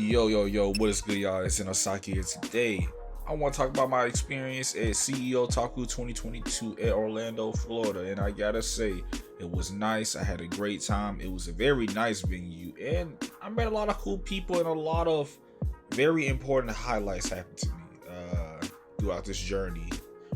Yo, what is good, y'all? It's ZenosSaki, and today I want to talk about my experience at CEOtaku 2022 at Orlando, Florida. And I gotta say, it was nice. I had a great time. It was a very nice venue, and I met a lot of cool people, and a lot of very important highlights happened to me throughout this journey,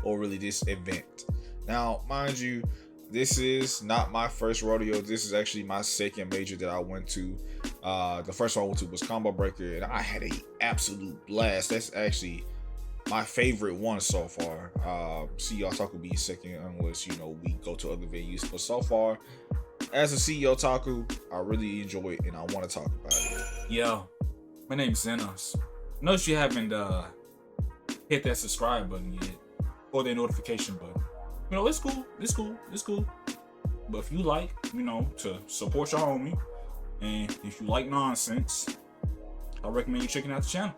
or really this event. Now, mind you, this is not my first rodeo. This is actually my second major that I went to. The first one I went to was Combo Breaker, and I had a absolute blast. That's actually my favorite one so far. CEOtaku be second unless we go to other venues. But so far, as a CEOtaku, I really enjoy it, and I want to talk about it. Yo, my name's Zenos. Notice you haven't hit that subscribe button yet, or the notification button. It's cool. But if you like, to support your homie, and if you like nonsense, I recommend you checking out the channel.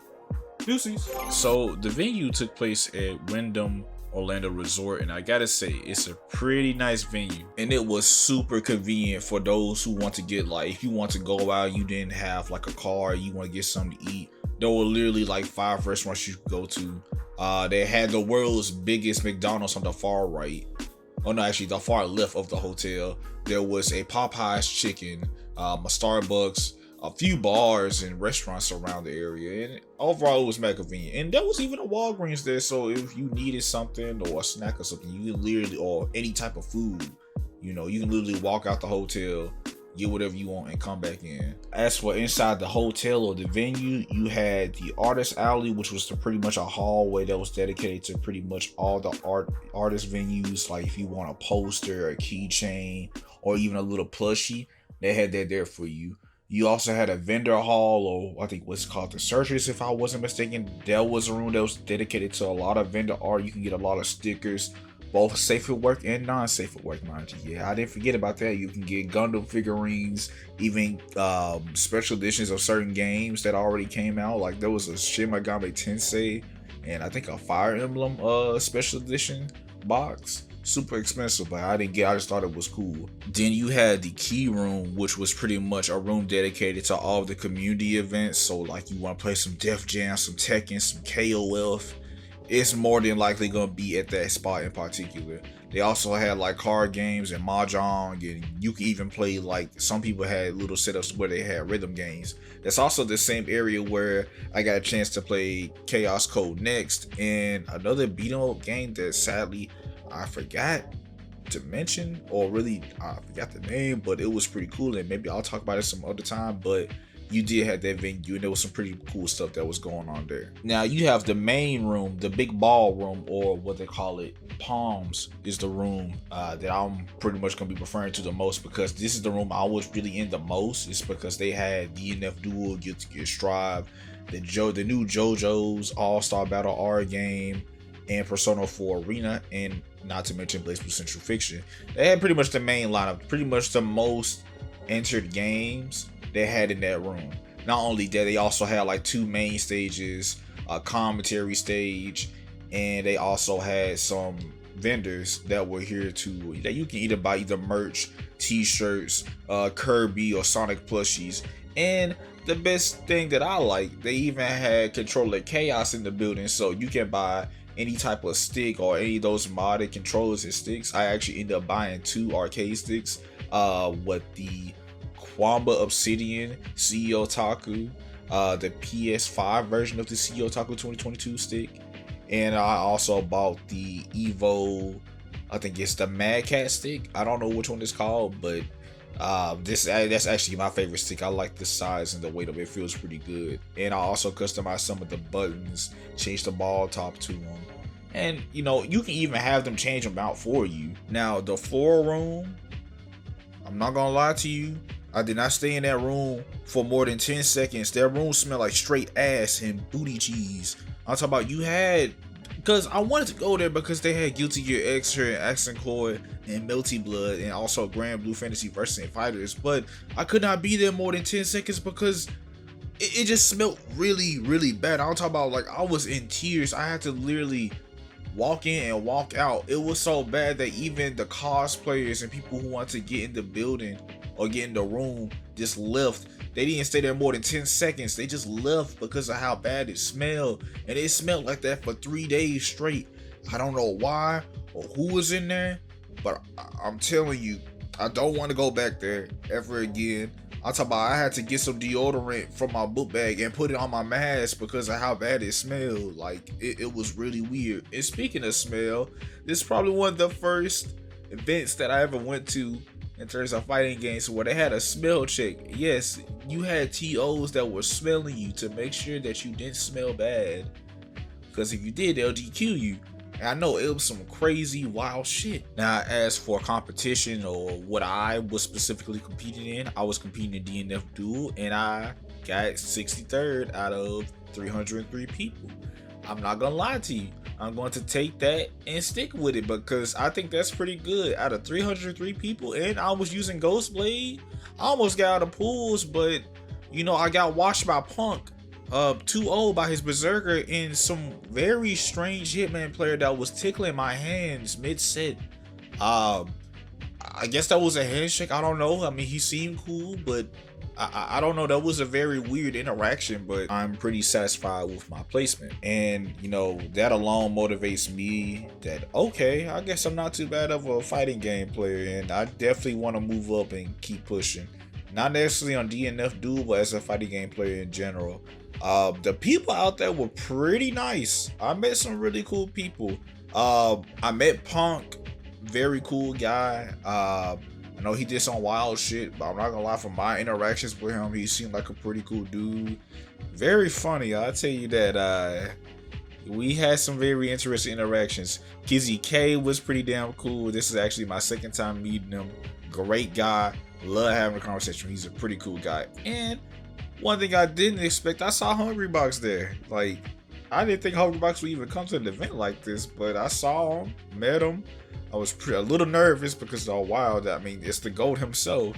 Deuces. So the venue took place at Wyndham Orlando Resort, and I gotta say, it's a pretty nice venue, and it was super convenient for those who want to get, if you want to go out, you didn't have a car, you want to get something to eat. There were literally 5 restaurants you could go to. They had the world's biggest McDonald's on the far right. Oh no, actually the far left of the hotel. There was a Popeye's chicken, a Starbucks, a few bars and restaurants around the area, and overall it was mega convenient. And there was even a Walgreens there, so if you needed something or a snack or something, you can literally, or any type of food, you can literally walk out the hotel, get whatever you want, and come back in. As for inside the hotel or the venue, you had the artist alley, which was pretty much a hallway that was dedicated to pretty much all the artist venues. Like if you want a poster, a keychain, or even a little plushie, they had that there for you. You also had a vendor hall, or I think what's called the Searchers, if I wasn't mistaken. That was a room that was dedicated to a lot of vendor art. You can get a lot of stickers, both safe at work and non-safe at work, mind you. Yeah, I didn't forget about that. You can get Gundam figurines, even special editions of certain games that already came out. Like there was a Shin Megami Tensei and I think a Fire Emblem special edition box. Super expensive, but I just thought it was cool. Then you had the key room, which was pretty much a room dedicated to all of the community events. So you want to play some Def Jam, some Tekken, some KOF, it's more than likely going to be at that spot in particular. They also had card games and mahjong, and you can even play some people had little setups where they had rhythm games. That's also the same area where I got a chance to play Chaos Code Next, and another beat 'em up game that sadly I forgot to mention, or really I forgot the name, but it was pretty cool, and maybe I'll talk about it some other time. But you did have that venue, and there was some pretty cool stuff that was going on there. Now you have the main room, the big ballroom, or what they call it, Palms, is the room that I'm pretty much gonna be referring to the most, because this is the room I was really in the most. It's because they had DNF Duel, Guilty Gear Strive, the new JoJo's All-Star Battle R game, and Persona 4 Arena, and not to mention Blaze Blue Central Fiction. They had pretty much the main lineup, pretty much the most entered games they had in that room. Not only that, they also had 2 main stages, a commentary stage, and they also had some vendors that were here that you can either buy either merch, t-shirts, Kirby or Sonic plushies. And the best thing that I like, they even had Controller Chaos in the building, so you can buy any type of stick or any of those modded controllers and sticks. I actually ended up buying 2 arcade sticks, with the Kwamba Obsidian CEOtaku, the PS5 version of the CEOtaku 2022 stick, and I also bought the Evo, I think it's the Mad Cat stick. I don't know which one it's called, but that's actually my favorite stick. I like the size and the weight of it. It feels pretty good. And I also customized some of the buttons, changed the ball top to them, and you can even have them change them out for you. Now the floor room, I'm not gonna lie to you, I did not stay in that room for more than 10 seconds. That room smelled like straight ass and booty cheese. I'm talking about because I wanted to go there because they had Guilty Gear Xrd, Accent Cord, and Melty Blood, and also Grand Blue Fantasy Versus and Fighters. But I could not be there more than 10 seconds because it just smelled really, really bad. I'm talking about I was in tears. I had to literally walk in and walk out. It was so bad that even the cosplayers and people who want to get in the building or get in the room just left. They didn't stay there more than 10 seconds. They just left because of how bad it smelled. And it smelled like that for 3 days straight. I don't know why or who was in there, but I'm telling you, I don't want to go back there ever again. I'm talking about I had to get some deodorant from my book bag and put it on my mask because of how bad it smelled. Like, it was really weird. And speaking of smell, this is probably one of the first events that I ever went to in terms of fighting games where they had a smell check. Yes, you had TOs that were smelling you to make sure that you didn't smell bad, because if you did, they'll DQ you. And I know it was some crazy wild shit. Now, as for competition or what I was specifically competing in, I was competing in DNF Duel and I got 63rd out of 303 people. I'm not gonna lie to you, I'm going to take that and stick with it because I think that's pretty good. Out of 303 people, and I was using Ghost Blade, I almost got out of pools, but you know, I got washed by Punk 2-0 by his Berserker and some very strange Hitman player that was tickling my hands mid-set. I guess that was a handshake, I don't know. I mean, he seemed cool, but I don't know, that was a very weird interaction, but I'm pretty satisfied with my placement. And you know, that alone motivates me that, okay, I guess I'm not too bad of a fighting game player, and I definitely want to move up and keep pushing. Not necessarily on DNF Duel, but as a fighting game player in general. The people out there were pretty nice. I met some really cool people. I met Punk, very cool guy. I know he did some wild shit, but I'm not gonna lie, from my interactions with him, he seemed like a pretty cool dude. Very funny, I'll tell you that. We had some very interesting interactions. Kizzy K was pretty damn cool. This is actually my second time meeting him. Great guy, love having a conversation. He's a pretty cool guy. And one thing I didn't expect, I saw Hungrybox there. Like, I didn't think Hungrybox would even come to an event like this, but I saw him, met him. I was a little nervous because of wild. I mean, it's the GOAT himself.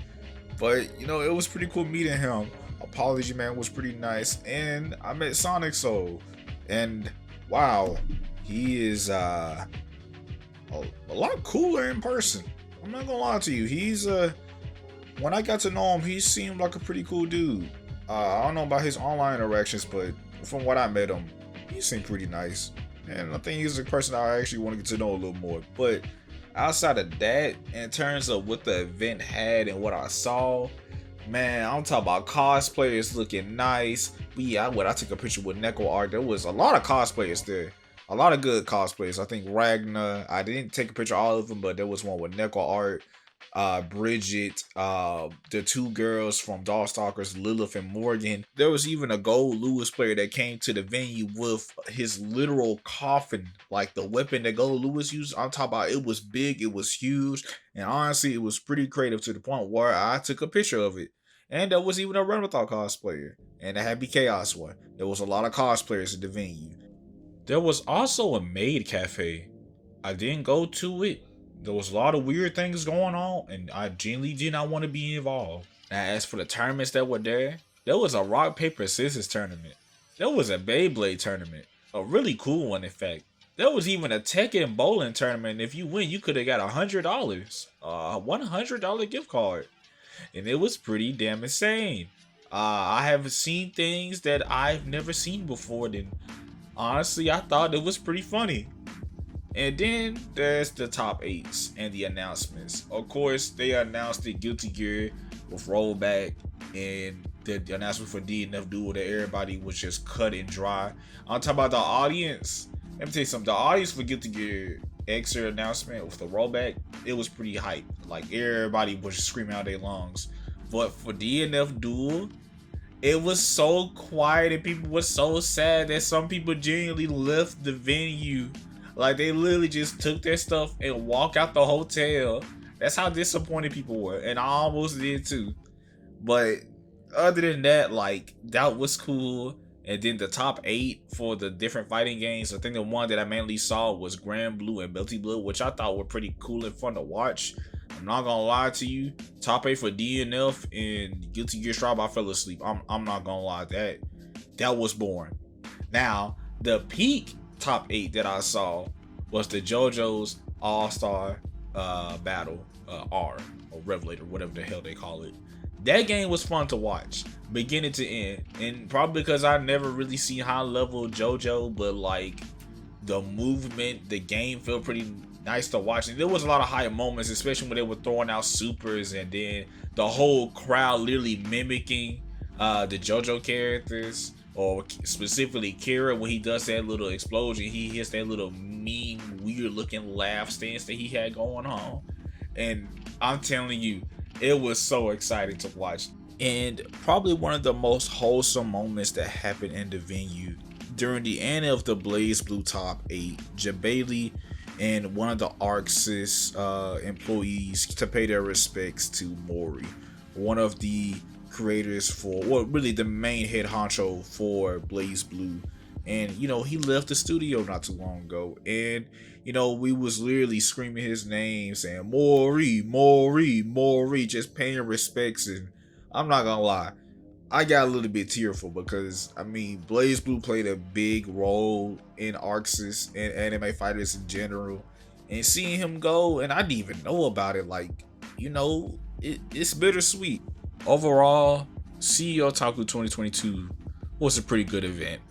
But, you know, it was pretty cool meeting him. Apology Man was pretty nice. And I met Sonic Soul. And, wow, he is a lot cooler in person. I'm not gonna lie to you. He's, when I got to know him, he seemed like a pretty cool dude. I don't know about his online interactions, but from what I met him, he seemed pretty nice. And I think he's a person I actually want to get to know a little more. But outside of that, in terms of what the event had and what I saw, man, I'm talking about cosplayers looking nice. But yeah, I took a picture with netcode. There was a lot of cosplayers there. A lot of good cosplayers. I think Ragnar, I didn't take a picture of all of them, but there was one with netcode, Bridget, the two girls from Darkstalkers, Lilith and Morgan. There was even a Gold Lewis player that came to the venue with his literal coffin, like the weapon that Gold Lewis used. I'm talking about, it was big, it was huge, and honestly, it was pretty creative to the point where I took a picture of it. And there was even a Renathal cosplayer, and a Happy Chaos one. There was a lot of cosplayers at the venue. There was also a maid cafe. I didn't go to it. There was a lot of weird things going on, and I genuinely did not want to be involved. Now, as for the tournaments that were there was a rock, paper, scissors tournament. There was a Beyblade tournament. A really cool one, in fact. There was even a Tekken bowling tournament. If you win, you could have got $100. A $100 gift card. And it was pretty damn insane. I have seen things that I've never seen before. Then, honestly, I thought it was pretty funny. And then there's the top 8s and the announcements. Of course, they announced the Guilty Gear with rollback and the announcement for DNF Duel that everybody was just cut and dry. I'm talking about the audience. Let me tell you something. The audience for Guilty Gear Xrd announcement with the rollback, it was pretty hype. Like, everybody was screaming out their lungs. But for DNF Duel, it was so quiet and people were so sad that some people genuinely left the venue. Like, they literally just took their stuff and walked out the hotel. That's how disappointed people were. And I almost did too. But other than that, like, that was cool. And then the top 8 for the different fighting games, I think the one that I mainly saw was Grand Blue and Melty Blood, which I thought were pretty cool and fun to watch. I'm not gonna lie to you. Top 8 for DNF and Guilty Gear Strive, I fell asleep. I'm not gonna lie. That was boring. Now, the peak top 8 that I saw was the JoJo's All-Star Battle R or Revelator, whatever the hell they call it. That game was fun to watch, beginning to end, and probably because I never really seen high level JoJo, but like the movement, the game felt pretty nice to watch, and there was a lot of high moments, especially when they were throwing out supers, and then the whole crowd literally mimicking the JoJo characters, or specifically Kira when he does that little explosion, he hits that little mean, weird looking laugh stance that he had going on, and I'm telling you, it was so exciting to watch. And probably one of the most wholesome moments that happened in the venue during the end of the Blaze Blue Top 8, Jabali and one of the Arxis employees to pay their respects to Mori, one of the creators for, well, really the main head honcho for Blaze Blue. And you know, he left the studio not too long ago, and you know, we was literally screaming his name, saying Mori, Mori, Mori, just paying respects. And I'm not gonna lie, I got a little bit tearful because I mean, Blaze Blue played a big role in Arxis and anime fighters in general, and seeing him go, and I didn't even know about it, like, you know, it's bittersweet. Overall, CEOtaku 2022 was a pretty good event.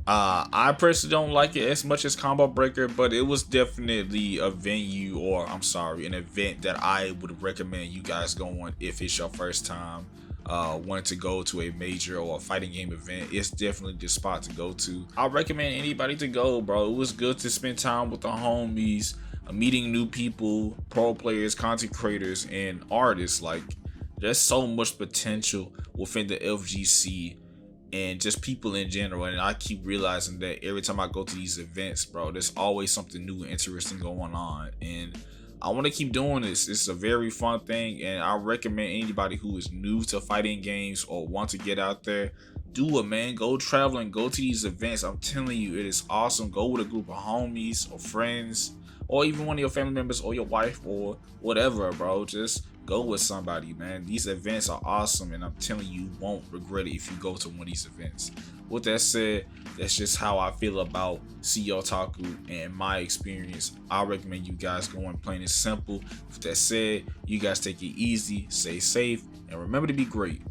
I personally don't like it as much as Combo Breaker, but it was definitely a venue, or I'm sorry, an event that I would recommend you guys going if it's your first time wanting to go to a major or a fighting game event. It's definitely the spot to go to. I recommend anybody to go, bro. It was good to spend time with the homies, meeting new people, pro players, content creators, and artists. Like, there's so much potential within the FGC and just people in general, and I keep realizing that every time I go to these events, bro, there's always something new and interesting going on, and I want to keep doing this. It's a very fun thing, and I recommend anybody who is new to fighting games or want to get out there, do it, man. Go traveling, go to these events. I'm telling you, it is awesome. Go with a group of homies or friends, or even one of your family members or your wife or whatever, bro. Just go with somebody, man. These events are awesome, and I'm telling you, you won't regret it if you go to one of these events. With that said, that's just how I feel about CEOtaku and my experience. I recommend you guys going plain and simple. With that said, you guys take it easy, stay safe, and remember to be great.